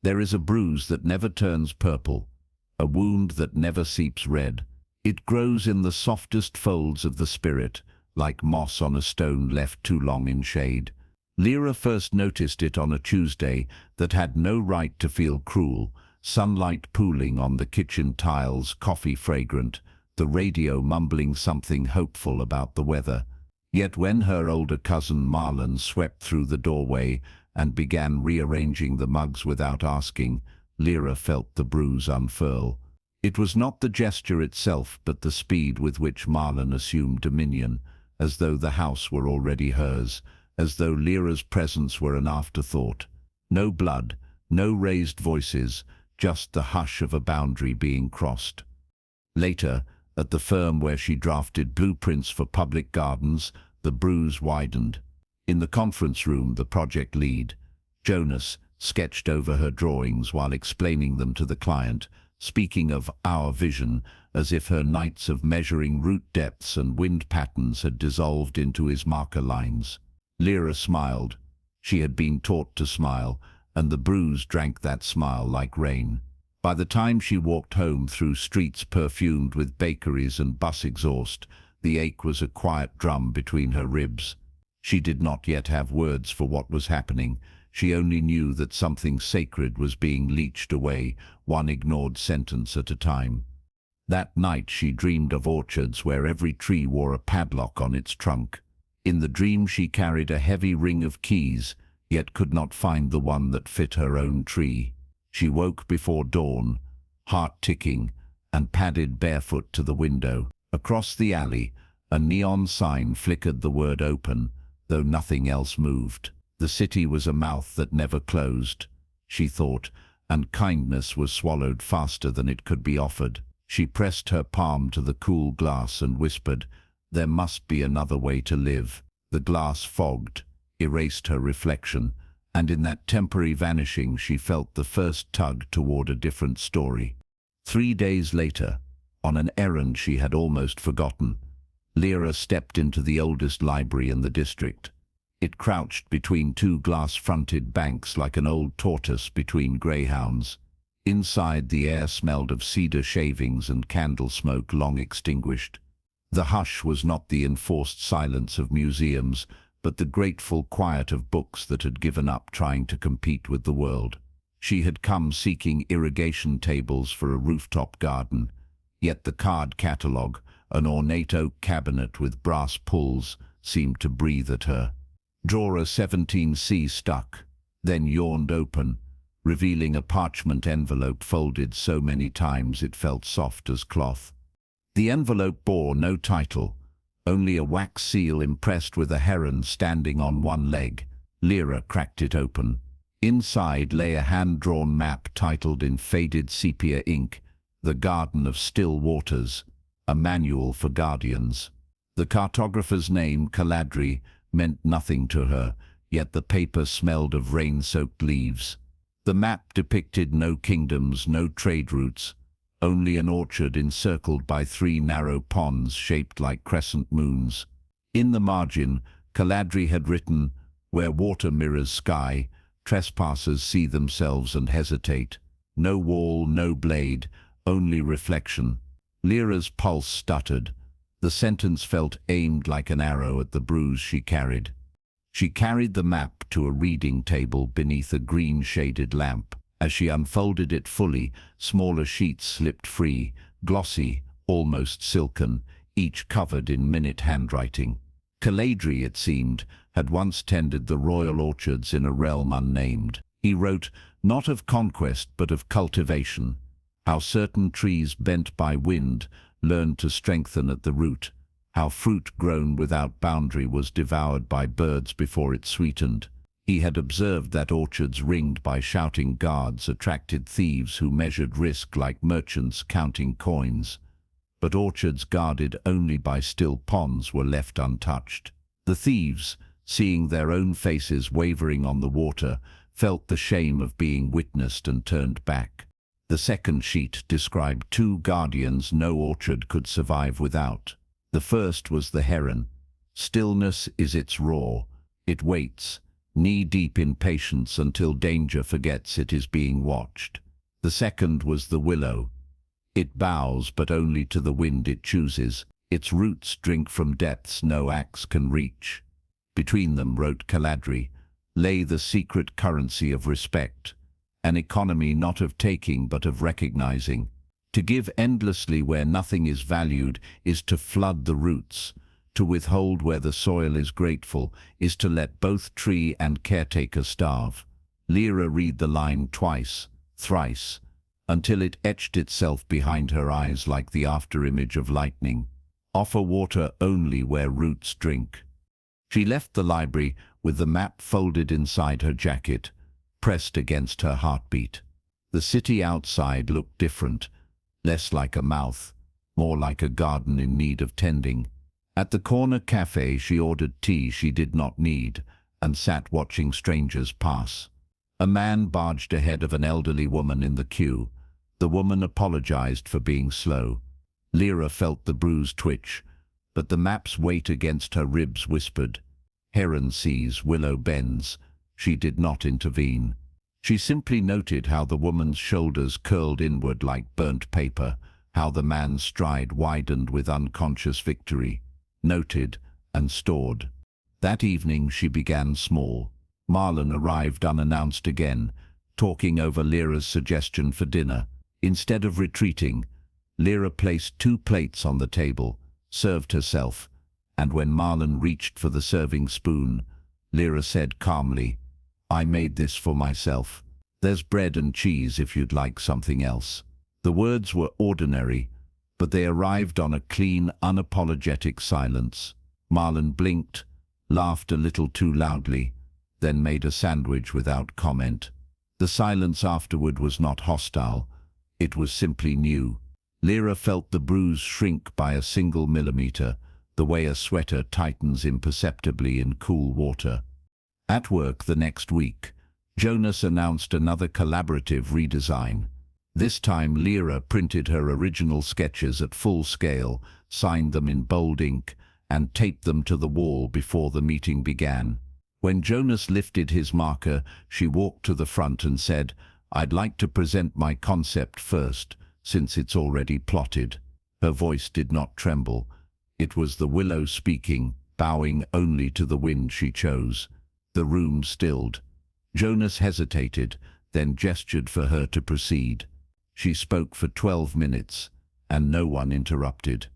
There is a bruise that never turns purple, a wound that never seeps red. It grows in the softest folds of the spirit, like moss on a stone left too long in shade. Lyra first noticed it on a Tuesday that had no right to feel cruel, sunlight pooling on the kitchen tiles, coffee fragrant, the radio mumbling something hopeful about the weather. Yet when her older cousin Marlon swept through the doorway and began rearranging the mugs without asking, Lyra felt the bruise unfurl. It was not the gesture itself, but the speed with which Marlon assumed dominion, as though the house were already hers, as though Lyra's presence were an afterthought. No blood, no raised voices, just the hush of a boundary being crossed. Later, at the firm where she drafted blueprints for public gardens, the bruise widened. In the conference room, the project lead, Jonas, sketched over her drawings while explaining them to the client, speaking of our vision as if her nights of measuring root depths and wind patterns had dissolved into his marker lines. Lyra smiled. She had been taught to smile, and the bruise drank that smile like rain. By the time she walked home through streets perfumed with bakeries and bus exhaust, the ache was a quiet drum between her ribs. She did not yet have words for what was happening. She only knew that something sacred was being leached away, one ignored sentence at a time. That night she dreamed of orchards where every tree wore a padlock on its trunk. In the dream she carried a heavy ring of keys, yet could not find the one that fit her own tree. She woke before dawn, heart ticking, and padded barefoot to the window. Across the alley, a neon sign flickered the word open, though nothing else moved. The city was a mouth that never closed, she thought, and kindness was swallowed faster than it could be offered. She pressed her palm to the cool glass and whispered, "There must be another way to live." The glass fogged, erased her reflection, and in that temporary vanishing she felt the first tug toward a different story. 3 days later, on an errand she had almost forgotten, Lyra stepped into the oldest library in the district. It crouched between two glass-fronted banks like an old tortoise between greyhounds. Inside, the air smelled of cedar shavings and candle smoke long extinguished. The hush was not the enforced silence of museums, but the grateful quiet of books that had given up trying to compete with the world. She had come seeking irrigation tables for a rooftop garden, yet the card catalogue, an ornate oak cabinet with brass pulls, seemed to breathe at her. Drawer 17C stuck, then yawned open, revealing a parchment envelope folded so many times it felt soft as cloth. The envelope bore no title, only a wax seal impressed with a heron standing on one leg. Lyra cracked it open. Inside lay a hand-drawn map titled in faded sepia ink, "The Garden of Still Waters," a manual for guardians. The cartographer's name, Caladri, meant nothing to her, yet the paper smelled of rain-soaked leaves. The map depicted no kingdoms, no trade routes, only an orchard encircled by 3 narrow ponds shaped like crescent moons. In the margin, Caladri had written, "Where water mirrors sky, trespassers see themselves and hesitate. No wall, no blade, only reflection." Lyra's pulse stuttered. The sentence felt aimed like an arrow at the bruise she carried. She carried the map to a reading table beneath a green-shaded lamp. As she unfolded it fully, smaller sheets slipped free, glossy, almost silken, each covered in minute handwriting. Caladri, it seemed, had once tended the royal orchards in a realm unnamed. He wrote, not of conquest but of cultivation, how certain trees bent by wind learned to strengthen at the root, how fruit grown without boundary was devoured by birds before it sweetened. He had observed that orchards ringed by shouting guards attracted thieves who measured risk like merchants counting coins. But orchards guarded only by still ponds were left untouched. The thieves, seeing their own faces wavering on the water, felt the shame of being witnessed and turned back. The second sheet described 2 guardians no orchard could survive without. The first was the heron. Stillness is its roar. It waits, knee-deep in patience until danger forgets it is being watched. The second was the willow. It bows, but only to the wind it chooses. Its roots drink from depths no axe can reach. Between them, wrote Caladri, lay the secret currency of respect, an economy not of taking but of recognizing. To give endlessly where nothing is valued is to flood the roots. To withhold where the soil is grateful is to let both tree and caretaker starve. Lyra read the line twice, thrice, until it etched itself behind her eyes like the after-image of lightning. Offer water only where roots drink. She left the library with the map folded inside her jacket, pressed against her heartbeat. The city outside looked different, less like a mouth, more like a garden in need of tending. At the corner cafe she ordered tea she did not need and sat watching strangers pass. A man barged ahead of an elderly woman in the queue. The woman apologized for being slow. Lyra felt the bruise twitch, but the map's weight against her ribs whispered, "Heron sees, willow bends." She did not intervene. She simply noted how the woman's shoulders curled inward like burnt paper, how the man's stride widened with unconscious victory. Noted and stored. That evening she began small. Marlon arrived unannounced again, talking over Lyra's suggestion for dinner. Instead of retreating, Lyra placed 2 plates on the table, served herself, and when Marlon reached for the serving spoon, Lyra said calmly, "I made this for myself. There's bread and cheese if you'd like something else." The words were ordinary, but they arrived on a clean, unapologetic silence. Marlon blinked, laughed a little too loudly, then made a sandwich without comment. The silence afterward was not hostile, it was simply new. Lyra felt the bruise shrink by a single millimeter, the way a sweater tightens imperceptibly in cool water. At work the next week, Jonas announced another collaborative redesign. This time Lyra printed her original sketches at full scale, signed them in bold ink, and taped them to the wall before the meeting began. When Jonas lifted his marker, she walked to the front and said, "I'd like to present my concept first, since it's already plotted." Her voice did not tremble. It was the willow speaking, bowing only to the wind she chose. The room stilled. Jonas hesitated, then gestured for her to proceed. She spoke for 12 minutes, and no one interrupted.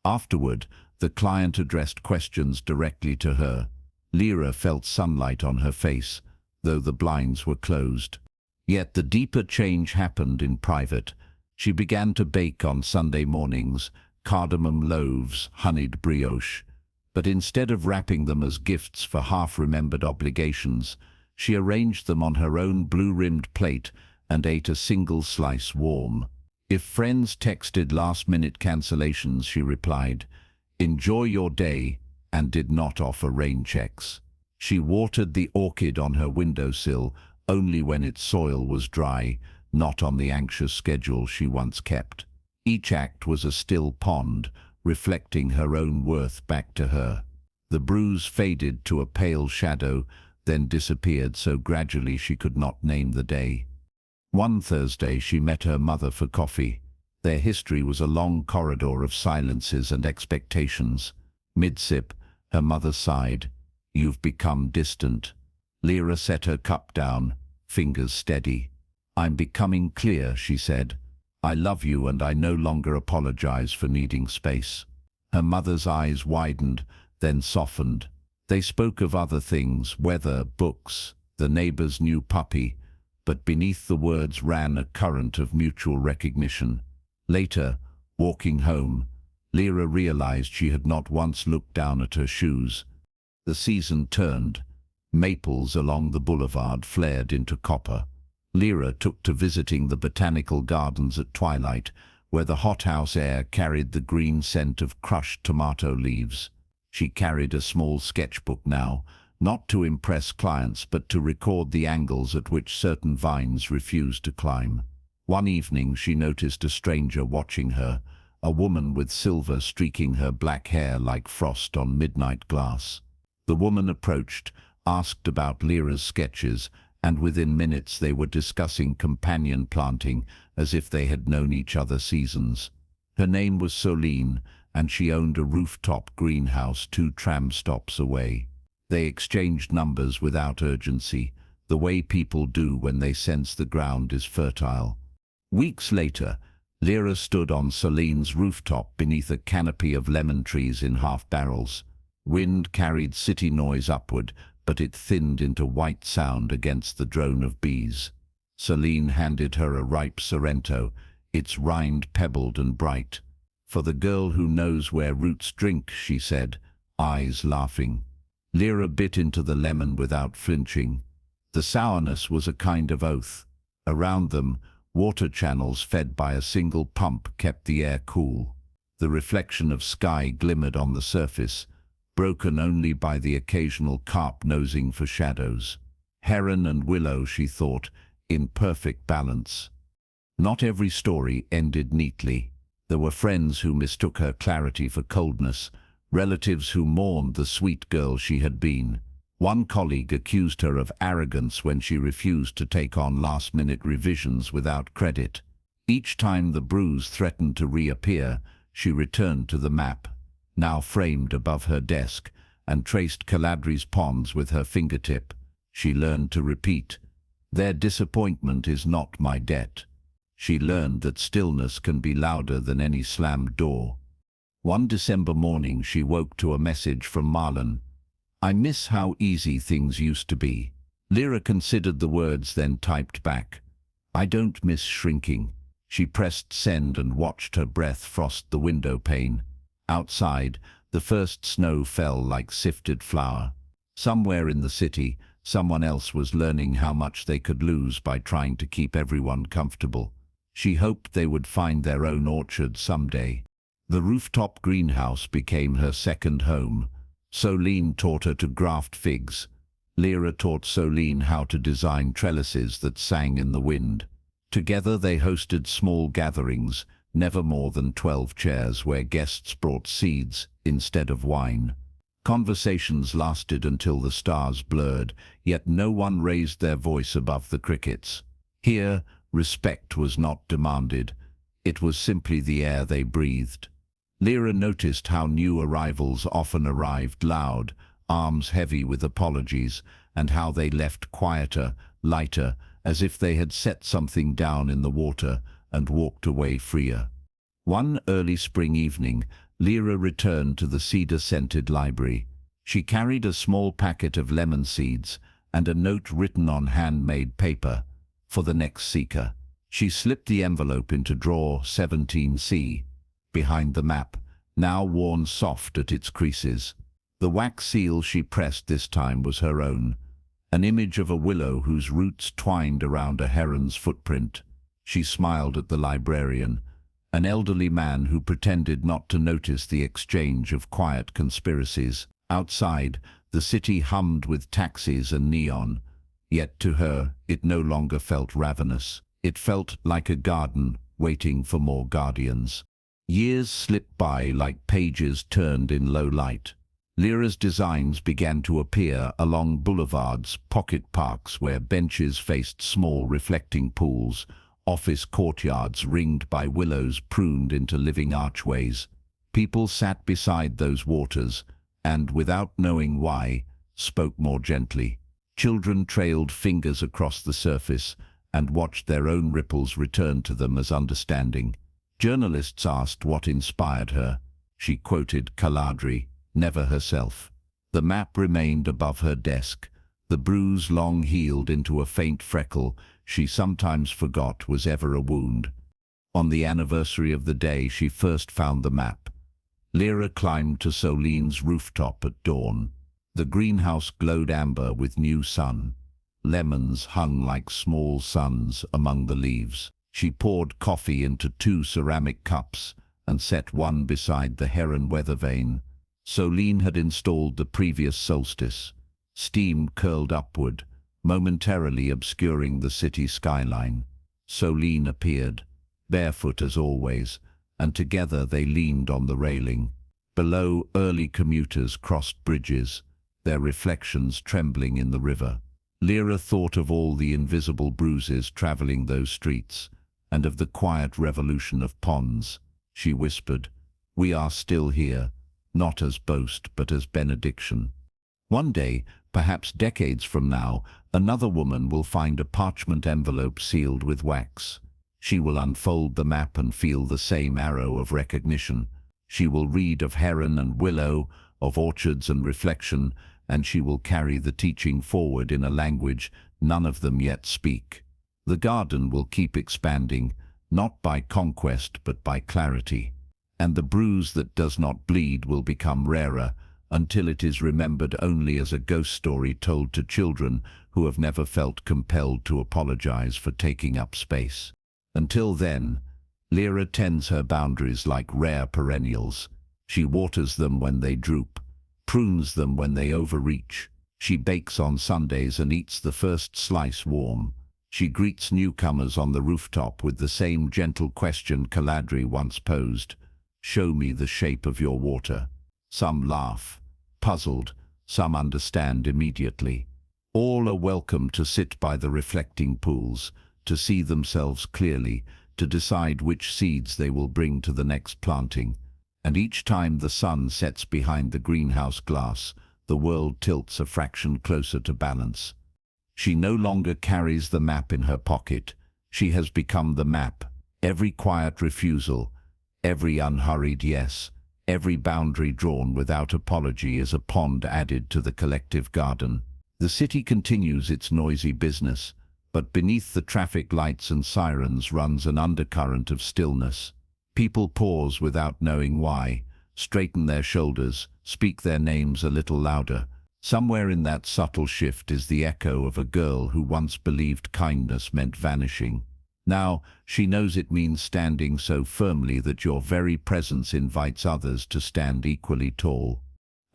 Afterward, the client addressed questions directly to her. Lyra felt sunlight on her face, though the blinds were closed. Yet the deeper change happened in private. She began to bake on Sunday mornings, cardamom loaves, honeyed brioche. But instead of wrapping them as gifts for half-remembered obligations, she arranged them on her own blue-rimmed plate and ate a single slice warm. If friends texted last-minute cancellations, she replied, "Enjoy your day," and did not offer rain checks. She watered the orchid on her windowsill only when its soil was dry, not on the anxious schedule she once kept. Each act was a still pond, reflecting her own worth back to her. The bruise faded to a pale shadow, then disappeared so gradually she could not name the day. One Thursday she met her mother for coffee. Their history was a long corridor of silences and expectations. Mid-sip, her mother sighed, "You've become distant." Lyra set her cup down, fingers steady. "I'm becoming clear," she said. "I love you and I no longer apologize for needing space." Her mother's eyes widened, then softened. They spoke of other things, weather, books, the neighbor's new puppy, but beneath the words ran a current of mutual recognition. Later, walking home, Lyra realized she had not once looked down at her shoes. The season turned. Maples along the boulevard flared into copper. Lyra took to visiting the botanical gardens at twilight, where the hothouse air carried the green scent of crushed tomato leaves. She carried a small sketchbook now, not to impress clients but to record the angles at which certain vines refused to climb. One evening she noticed a stranger watching her, a woman with silver streaking her black hair like frost on midnight glass. The woman approached, asked about Lyra's sketches, and within minutes they were discussing companion planting as if they had known each other seasons. Her name was Soline, and she owned a rooftop greenhouse 2 tram stops away. They exchanged numbers without urgency, the way people do when they sense the ground is fertile. Weeks later, Lyra stood on Soline's rooftop beneath a canopy of lemon trees in half barrels. Wind carried city noise upward, but it thinned into white sound against the drone of bees. Soline handed her a ripe Sorrento, its rind pebbled and bright. "For the girl who knows where roots drink," she said, eyes laughing. Lyra bit into the lemon without flinching. The sourness was a kind of oath. Around them, water channels fed by a single pump kept the air cool. The reflection of sky glimmered on the surface, broken only by the occasional carp nosing for shadows. Heron and willow, she thought, in perfect balance. Not every story ended neatly. There were friends who mistook her clarity for coldness, relatives who mourned the sweet girl she had been. One colleague accused her of arrogance when she refused to take on last-minute revisions without credit. Each time the bruise threatened to reappear, she returned to the map, now framed above her desk, and traced Caladri's ponds with her fingertip. She learned to repeat, "Their disappointment is not my debt." She learned that stillness can be louder than any slammed door. One December morning she woke to a message from Marlon. "I miss how easy things used to be." Lyra considered the words, then typed back, "I don't miss shrinking." She pressed send and watched her breath frost the window pane. Outside, the first snow fell like sifted flour. Somewhere in the city, someone else was learning how much they could lose by trying to keep everyone comfortable. She hoped they would find their own orchard someday. The rooftop greenhouse became her second home. Soline taught her to graft figs. Lyra taught Soline how to design trellises that sang in the wind. Together they hosted small gatherings, never more than 12 chairs, where guests brought seeds instead of wine. Conversations lasted until the stars blurred, yet no one raised their voice above the crickets. Here, respect was not demanded. It was simply the air they breathed. Lyra noticed how new arrivals often arrived loud, arms heavy with apologies, and how they left quieter, lighter, as if they had set something down in the water and walked away freer. One early spring evening, Lyra returned to the cedar-scented library. She carried a small packet of lemon seeds and a note written on handmade paper, "For the next seeker." She slipped the envelope into drawer 17C, behind the map, now worn soft at its creases. The wax seal she pressed this time was her own, an image of a willow whose roots twined around a heron's footprint. She smiled at the librarian, an elderly man who pretended not to notice the exchange of quiet conspiracies. Outside, the city hummed with taxis and neon, yet to her it no longer felt ravenous. It felt like a garden waiting for more guardians. Years slipped by like pages turned in low light. Lyra's designs began to appear along boulevards, pocket parks where benches faced small reflecting pools, office courtyards ringed by willows pruned into living archways. People sat beside those waters and, without knowing why, spoke more gently. Children trailed fingers across the surface and watched their own ripples return to them as understanding. Journalists asked what inspired her. She quoted Caladri, never herself. The map remained above her desk. The bruise long healed into a faint freckle she sometimes forgot was ever a wound. On the anniversary of the day she first found the map, Lyra climbed to Soline's rooftop at dawn. The greenhouse glowed amber with new sun. Lemons hung like small suns among the leaves. She poured coffee into 2 ceramic cups and set one beside the heron weather vane. Soline had installed the previous solstice. Steam curled upward, momentarily obscuring the city skyline. Soline appeared, barefoot as always, and together they leaned on the railing. Below, early commuters crossed bridges. their reflections trembling in the river. Lyra thought of all the invisible bruises traveling those streets, and of the quiet revolution of ponds. She whispered, "We are still here, not as boast but as benediction." One day, perhaps decades from now, another woman will find a parchment envelope sealed with wax. She will unfold the map and feel the same arrow of recognition. She will read of heron and willow, of orchards and reflection, and she will carry the teaching forward in a language none of them yet speak. The garden will keep expanding, not by conquest but by clarity. And the bruise that does not bleed will become rarer, until it is remembered only as a ghost story told to children who have never felt compelled to apologize for taking up space. Until then, Lyra tends her boundaries like rare perennials. She waters them when they droop, prunes them when they overreach. She bakes on Sundays and eats the first slice warm. She greets newcomers on the rooftop with the same gentle question Caladri once posed: "Show me the shape of your water." Some laugh, puzzled, some understand immediately. All are welcome to sit by the reflecting pools, to see themselves clearly, to decide which seeds they will bring to the next planting. And each time the sun sets behind the greenhouse glass, the world tilts a fraction closer to balance. She no longer carries the map in her pocket. She has become the map. Every quiet refusal, every unhurried yes, every boundary drawn without apology is a pond added to the collective garden. The city continues its noisy business, but beneath the traffic lights and sirens runs an undercurrent of stillness. People pause without knowing why, straighten their shoulders, speak their names a little louder. Somewhere in that subtle shift is the echo of a girl who once believed kindness meant vanishing. Now, she knows it means standing so firmly that your very presence invites others to stand equally tall.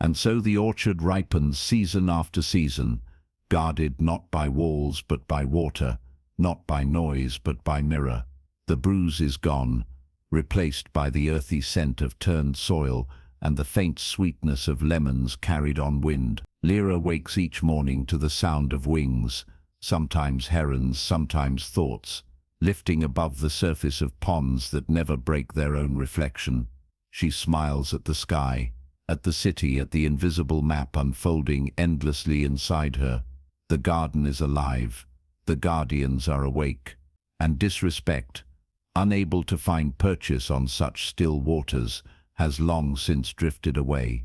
And so the orchard ripens season after season, guarded not by walls but by water, not by noise but by mirror. The bruise is gone, replaced by the earthy scent of turned soil and the faint sweetness of lemons carried on wind. Lyra wakes each morning to the sound of wings, sometimes herons, sometimes thoughts, lifting above the surface of ponds that never break their own reflection. She smiles at the sky, at the city, at the invisible map unfolding endlessly inside her. The garden is alive, the guardians are awake, and disrespect, unable to find purchase on such still waters, has long since drifted away.